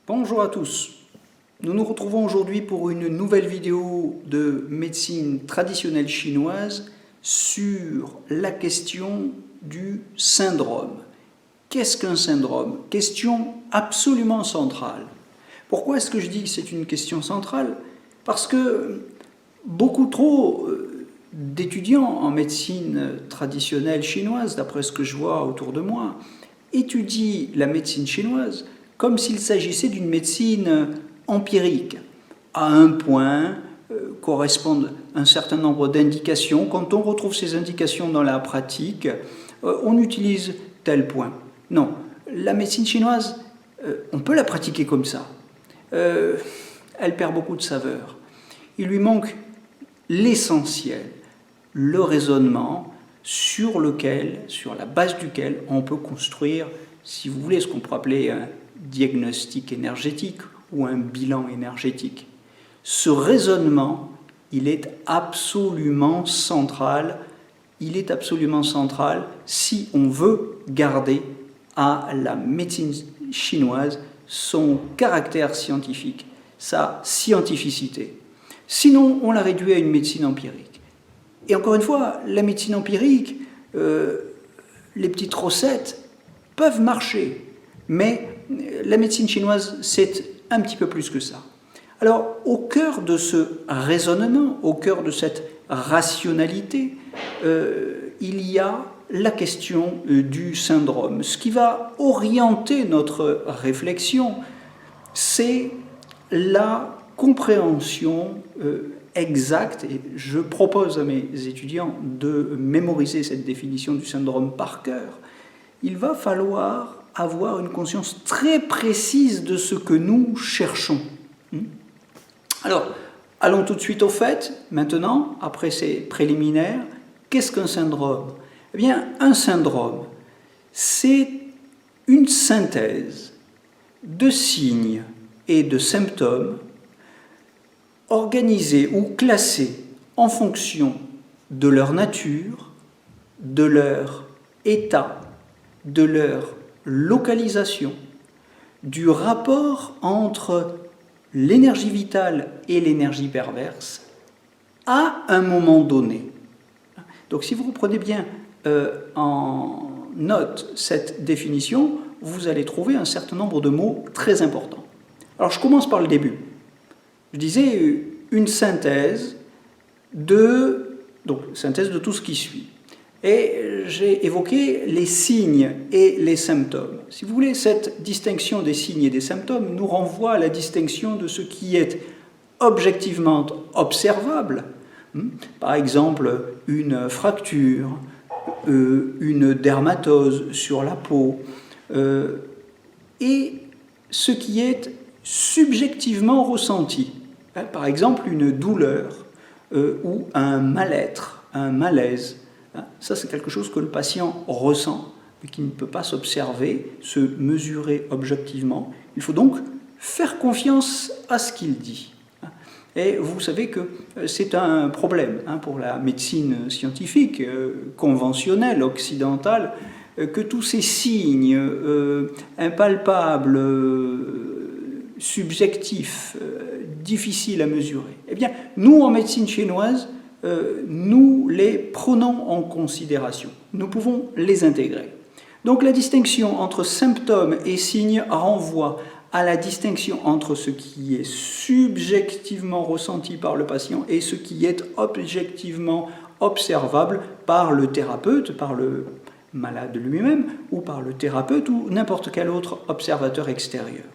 Bonjour à tous. Nous nous retrouvons aujourd'hui pour une nouvelle vidéo de médecine traditionnelle chinoise sur la question du syndrome. Qu'est-ce qu'un syndrome? Question absolument centrale. Pourquoi est-ce que je dis que c'est une question centrale? Parce que beaucoup trop d'étudiants en médecine traditionnelle chinoise, d'après ce que je vois autour de moi, étudient la médecine chinoise comme s'il s'agissait d'une médecine empirique. À un point correspondent un certain nombre d'indications. Quand on retrouve ces indications dans la pratique, on utilise tel point. Non, la médecine chinoise, on peut la pratiquer comme ça. Elle perd beaucoup de saveur. Il lui manque l'essentiel, le raisonnement sur la base duquel on peut construire, si vous voulez, ce qu'on pourrait appeler un diagnostic énergétique ou un bilan énergétique. Ce raisonnement, il est absolument central. Il est absolument central si on veut garder à la médecine chinoise son caractère scientifique, sa scientificité. Sinon, on la réduit à une médecine empirique. Et encore une fois, la médecine empirique, les petites recettes peuvent marcher, mais la médecine chinoise, c'est un petit peu plus que ça. Alors, au cœur de ce raisonnement, au cœur de cette rationalité, il y a la question du syndrome. Ce qui va orienter notre réflexion, c'est la compréhension exacte, et je propose à mes étudiants de mémoriser cette définition du syndrome par cœur. Il va falloir avoir une conscience très précise de ce que nous cherchons. Alors, allons tout de suite au fait, maintenant, après ces préliminaires. Qu'est-ce qu'un syndrome? Eh bien, un syndrome, c'est une synthèse de signes et de symptômes organisés ou classés en fonction de leur nature, de leur état, de leur localisation, du rapport entre l'énergie vitale et l'énergie perverse à un moment donné. Donc si vous reprenez bien en note cette définition, vous allez trouver un certain nombre de mots très importants. Alors je commence par le début. Je disais une synthèse de tout ce qui suit. Et j'ai évoqué les signes et les symptômes. Si vous voulez, cette distinction des signes et des symptômes nous renvoie à la distinction de ce qui est objectivement observable. Par exemple, une fracture, une dermatose sur la peau, et ce qui est subjectivement ressenti. Par exemple, une douleur ou un mal-être, un malaise. Ça, c'est quelque chose que le patient ressent, mais qui ne peut pas s'observer, se mesurer objectivement. Il faut donc faire confiance à ce qu'il dit. Et vous savez que c'est un problème pour la médecine scientifique, conventionnelle, occidentale, que tous ces signes impalpables, subjectifs, difficiles à mesurer. Eh bien, nous, en médecine chinoise, nous les prenons en considération. Nous pouvons les intégrer. Donc la distinction entre symptômes et signes renvoie à la distinction entre ce qui est subjectivement ressenti par le patient et ce qui est objectivement observable par le thérapeute, par le malade lui-même, ou par le thérapeute ou n'importe quel autre observateur extérieur.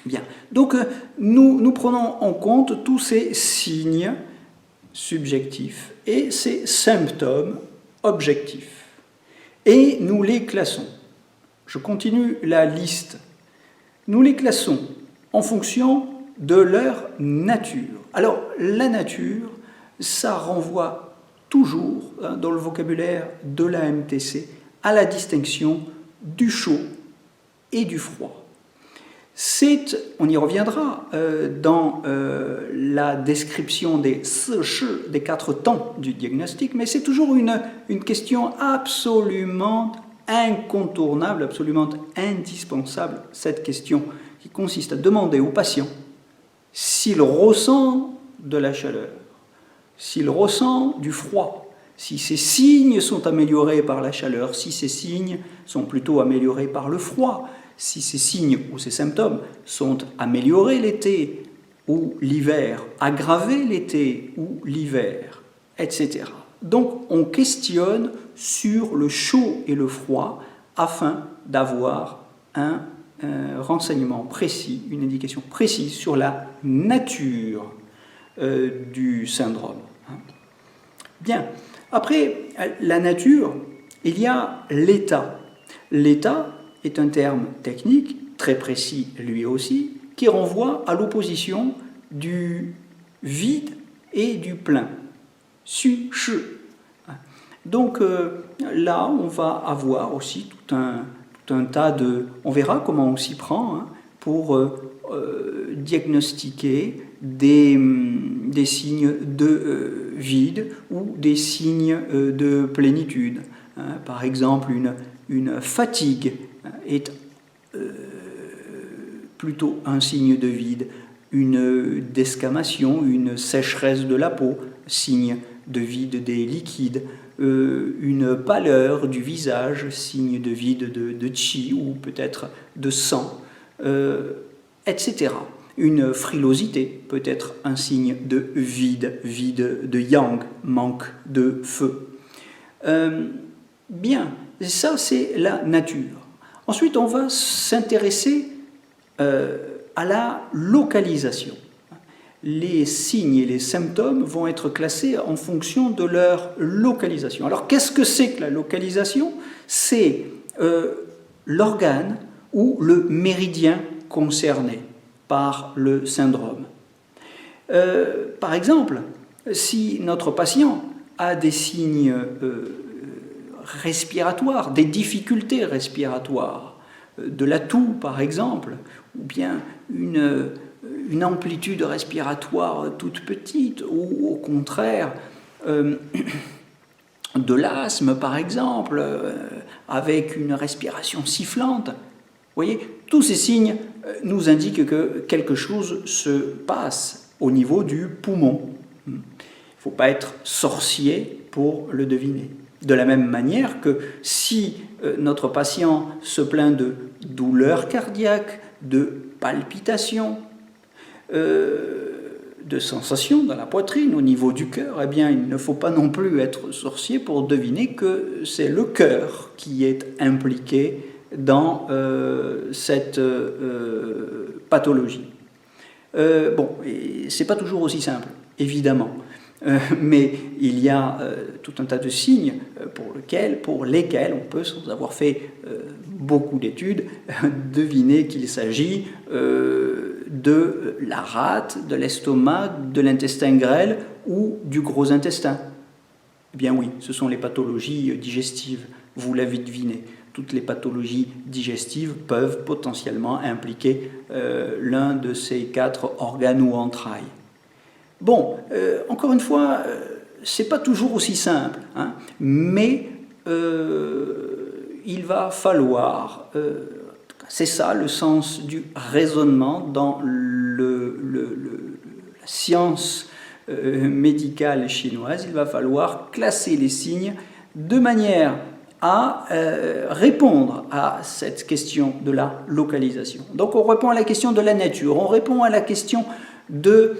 Bien. Donc nous prenons en compte tous ces signes subjectifs et ces symptômes objectifs. Et nous les classons. Je continue la liste. Nous les classons en fonction de leur nature. Alors, la nature, ça renvoie toujours, dans le vocabulaire de la MTC, à la distinction du chaud et du froid. On y reviendra dans la description des 4 temps du diagnostic, mais c'est toujours une question absolument incontournable, absolument indispensable, cette question qui consiste à demander au patient s'il ressent de la chaleur, s'il ressent du froid, si ces signes sont améliorés par la chaleur, si ces signes sont plutôt améliorés par le froid, si ces signes ou ces symptômes sont améliorés l'été ou l'hiver, aggravés l'été ou l'hiver, etc. Donc on questionne sur le chaud et le froid afin d'avoir un renseignement précis, une indication précise sur la nature du syndrome. Bien, après la nature, il y a l'état. L'état est un terme technique, très précis lui aussi, qui renvoie à l'opposition du vide et du plein. Su, che. Donc là, on va avoir aussi tout un tas de... On verra comment on s'y prend pour diagnostiquer des signes de vide ou des signes de plénitude. Par exemple, une fatigue est plutôt un signe de vide, une desquamation, une sécheresse de la peau, signe de vide des liquides, une pâleur du visage, signe de vide de chi ou peut-être de sang, etc. Une frilosité peut être un signe de vide, vide de yang, manque de feu. Bien, ça c'est la nature. Ensuite, on va s'intéresser à la localisation. Les signes et les symptômes vont être classés en fonction de leur localisation. Alors, qu'est-ce que c'est que la localisation? C'est l'organe ou le méridien concerné par le syndrome. Par exemple, si notre patient a des signes respiratoires, des difficultés respiratoires, de la toux par exemple, ou bien une amplitude respiratoire toute petite, ou au contraire de l'asthme par exemple, avec une respiration sifflante, vous voyez, tous ces signes nous indiquent que quelque chose se passe au niveau du poumon. Il ne faut pas être sorcier pour le deviner. De la même manière que si notre patient se plaint de douleurs cardiaques, de palpitations, de sensations dans la poitrine, au niveau du cœur, eh bien, il ne faut pas non plus être sorcier pour deviner que c'est le cœur qui est impliqué dans cette pathologie. Bon, ce n'est pas toujours aussi simple, évidemment. Mais il y a tout un tas de signes pour lesquels on peut, sans avoir fait beaucoup d'études, deviner qu'il s'agit de la rate, de l'estomac, de l'intestin grêle ou du gros intestin. Eh bien oui, ce sont les pathologies digestives, vous l'avez deviné. Toutes les pathologies digestives peuvent potentiellement impliquer l'un de ces 4 organes ou entrailles. Bon, encore une fois, c'est pas toujours aussi simple, mais il va falloir, c'est ça le sens du raisonnement dans la science médicale chinoise, il va falloir classer les signes de manière à répondre à cette question de la localisation. Donc on répond à la question de la nature, on répond à la question de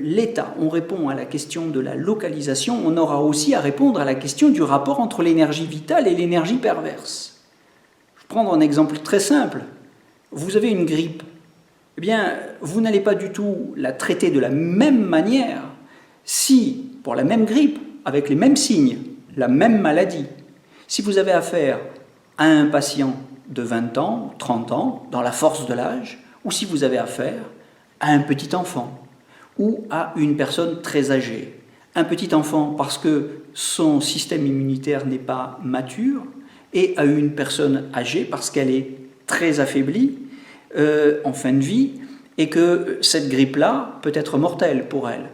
l'état, on répond à la question de la localisation, on aura aussi à répondre à la question du rapport entre l'énergie vitale et l'énergie perverse. Je vais prendre un exemple très simple. Vous avez une grippe, eh bien, vous n'allez pas du tout la traiter de la même manière si, pour la même grippe, avec les mêmes signes, la même maladie, si vous avez affaire à un patient de 20 ans, 30 ans, dans la force de l'âge, ou si vous avez affaire à un petit enfant ou à une personne très âgée. Un petit enfant parce que son système immunitaire n'est pas mature, et à une personne âgée parce qu'elle est très affaiblie en fin de vie, et que cette grippe-là peut être mortelle pour elle.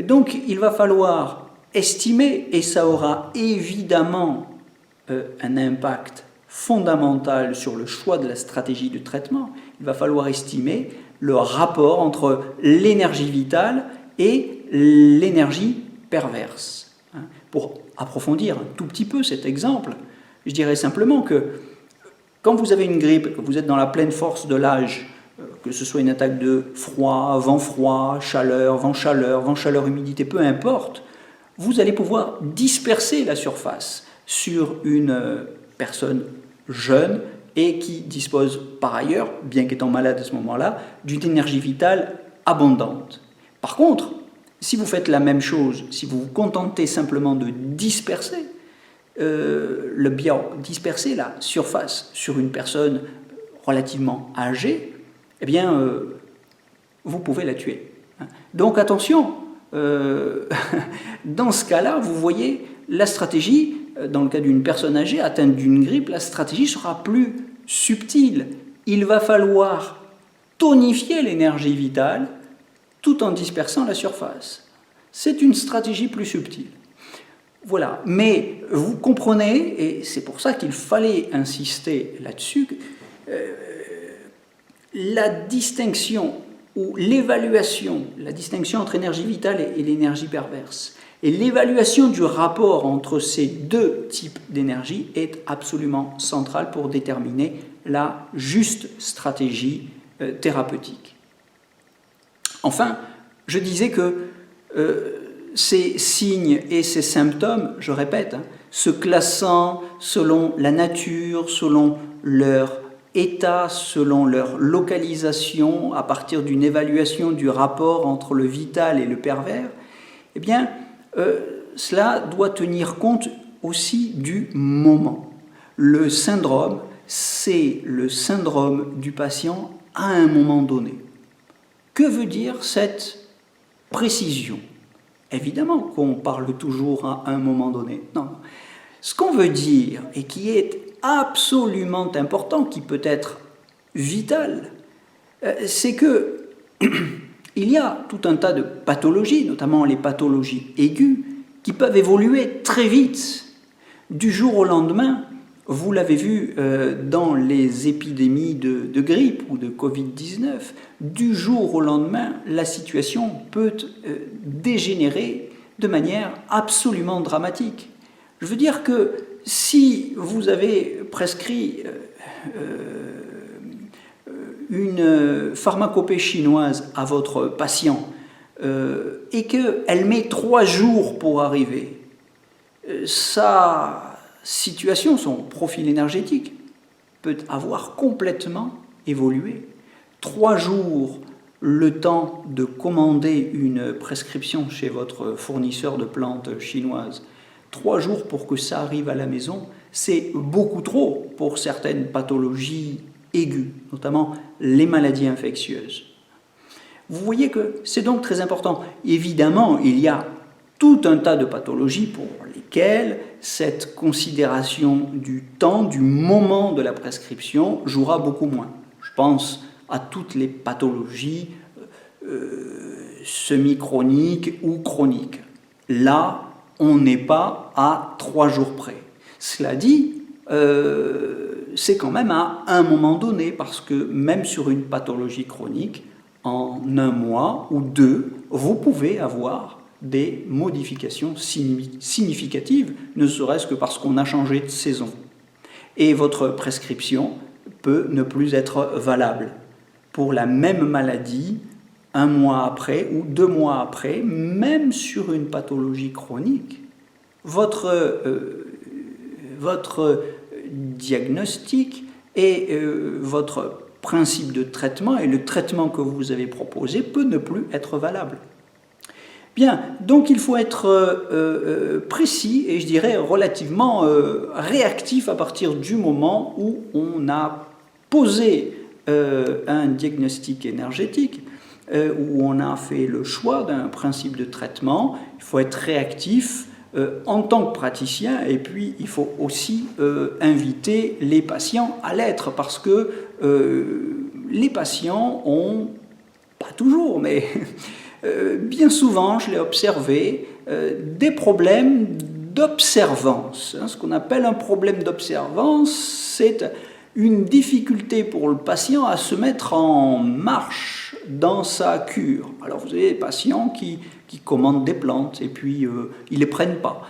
Donc il va falloir estimer, et ça aura évidemment un impact fondamental sur le choix de la stratégie de traitement. Il va falloir estimer le rapport entre l'énergie vitale et l'énergie perverse. Pour approfondir un tout petit peu cet exemple, je dirais simplement que quand vous avez une grippe, que vous êtes dans la pleine force de l'âge, que ce soit une attaque de froid, chaleur, vent chaleur, humidité, peu importe, vous allez pouvoir disperser la surface sur une personne jeune et qui dispose par ailleurs, bien qu'étant malade à ce moment-là, d'une énergie vitale abondante. Par contre, si vous faites la même chose, si vous vous contentez simplement de disperser disperser la surface sur une personne relativement âgée, eh bien, vous pouvez la tuer. Donc attention, dans ce cas-là, vous voyez, la stratégie, dans le cas d'une personne âgée atteinte d'une grippe, la stratégie sera plus subtile. Il va falloir tonifier l'énergie vitale tout en dispersant la surface. C'est une stratégie plus subtile. Voilà, mais vous comprenez, et c'est pour ça qu'il fallait insister là-dessus, la distinction ou l'évaluation, la distinction entre énergie vitale et l'énergie perverse, et l'évaluation du rapport entre ces deux types d'énergie est absolument centrale pour déterminer la juste stratégie thérapeutique. Enfin, je disais que ces signes et ces symptômes, je répète, se classant selon la nature, selon leur état, selon leur localisation, à partir d'une évaluation du rapport entre le vital et le pervers, eh bien, cela doit tenir compte aussi du moment. Le syndrome, c'est le syndrome du patient à un moment donné. Que veut dire cette précision ? Évidemment qu'on parle toujours à un moment donné. Non. Ce qu'on veut dire, et qui est absolument important, qui peut être vital, c'est que il y a tout un tas de pathologies, notamment les pathologies aiguës, qui peuvent évoluer très vite. Du jour au lendemain, vous l'avez vu dans les épidémies de grippe ou de Covid-19, du jour au lendemain, la situation peut dégénérer de manière absolument dramatique. Je veux dire que si vous avez prescrit une pharmacopée chinoise à votre patient et qu'elle met 3 jours pour arriver, sa situation, son profil énergétique peut avoir complètement évolué. 3 jours, le temps de commander une prescription chez votre fournisseur de plantes chinoises, 3 jours pour que ça arrive à la maison, c'est beaucoup trop pour certaines pathologies aiguës, notamment les maladies infectieuses. Vous voyez que c'est donc très important. Évidemment, il y a tout un tas de pathologies pour lesquelles cette considération du temps, du moment de la prescription jouera beaucoup moins. Je pense à toutes les pathologies semi-chroniques ou chroniques. Là, on n'est pas à 3 jours près. Cela dit, c'est quand même à un moment donné, parce que même sur une pathologie chronique, en 1 mois ou 2, vous pouvez avoir des modifications significatives, ne serait-ce que parce qu'on a changé de saison. Et votre prescription peut ne plus être valable. Pour la même maladie, 1 mois après ou 2 mois après, même sur une pathologie chronique, votre diagnostic et votre principe de traitement et le traitement que vous avez proposé peut ne plus être valable. Bien, donc il faut être précis et je dirais relativement réactif à partir du moment où on a posé un diagnostic énergétique, où on a fait le choix d'un principe de traitement. Il faut être réactif en tant que praticien, et puis il faut aussi inviter les patients à l'être, parce que les patients ont, pas toujours, mais bien souvent, je l'ai observé, des problèmes d'observance. Ce qu'on appelle un problème d'observance, c'est une difficulté pour le patient à se mettre en marche dans sa cure. Alors vous avez des patients qui commandent des plantes et puis ils ne les prennent pas.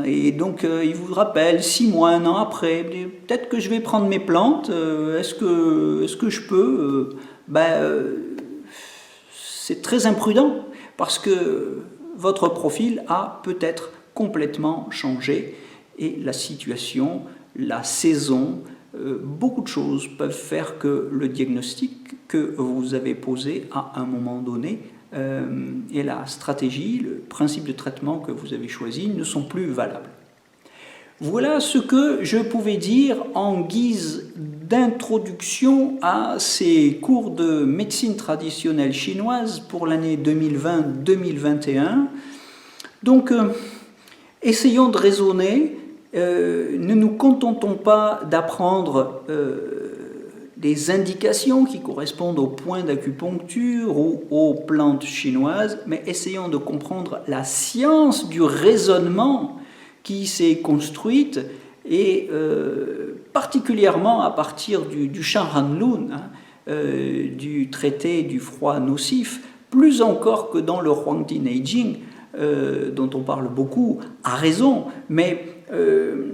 Et donc ils vous rappellent 6 mois, 1 an après, peut-être que je vais prendre mes plantes, est-ce que je peux c'est très imprudent parce que votre profil a peut-être complètement changé et la situation, la saison, beaucoup de choses peuvent faire que le diagnostic que vous avez posé à un moment donné et la stratégie, le principe de traitement que vous avez choisi ne sont plus valables. Voilà ce que je pouvais dire en guise d'introduction à ces cours de médecine traditionnelle chinoise pour l'année 2020-2021. Donc, essayons de raisonner. Ne nous contentons pas d'apprendre des indications qui correspondent aux points d'acupuncture ou aux plantes chinoises, mais essayons de comprendre la science du raisonnement qui s'est construite et particulièrement à partir du Shan Han Lun, du traité du froid nocif, plus encore que dans le Huangdi Neijing, dont on parle beaucoup, à raison, mais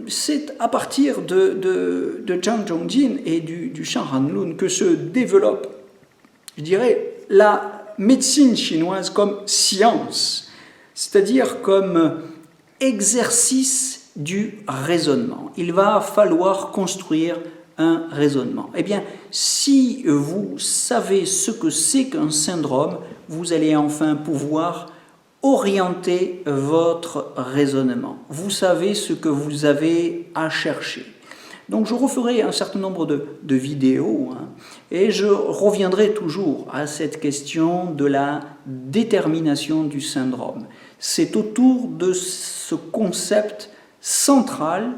c'est à partir de Zhang Zhongjin et du Shan Han Lun que se développe, je dirais, la médecine chinoise comme science, c'est-à-dire comme exercice du raisonnement. Il va falloir construire un raisonnement. Eh bien, si vous savez ce que c'est qu'un syndrome, vous allez enfin pouvoir orienter votre raisonnement. Vous savez ce que vous avez à chercher. Donc je referai un certain nombre de vidéos et je reviendrai toujours à cette question de la détermination du syndrome. C'est autour de ce concept central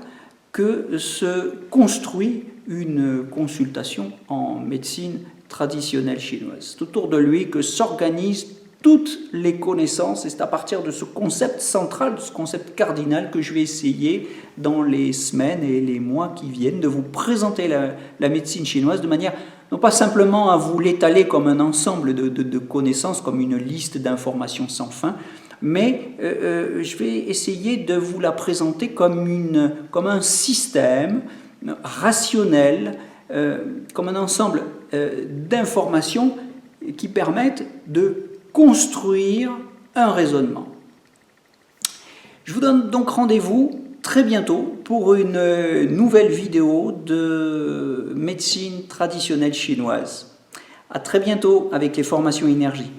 que se construit une consultation en médecine traditionnelle chinoise. C'est autour de lui que s'organisent toutes les connaissances, et c'est à partir de ce concept central, de ce concept cardinal que je vais essayer dans les semaines et les mois qui viennent de vous présenter la médecine chinoise de manière non pas simplement à vous l'étaler comme un ensemble de connaissances, comme une liste d'informations sans fin, mais je vais essayer de vous la présenter comme un système rationnel, comme un ensemble d'informations qui permettent de construire un raisonnement. Je vous donne donc rendez-vous très bientôt pour une nouvelle vidéo de médecine traditionnelle chinoise. À très bientôt avec les formations énergie.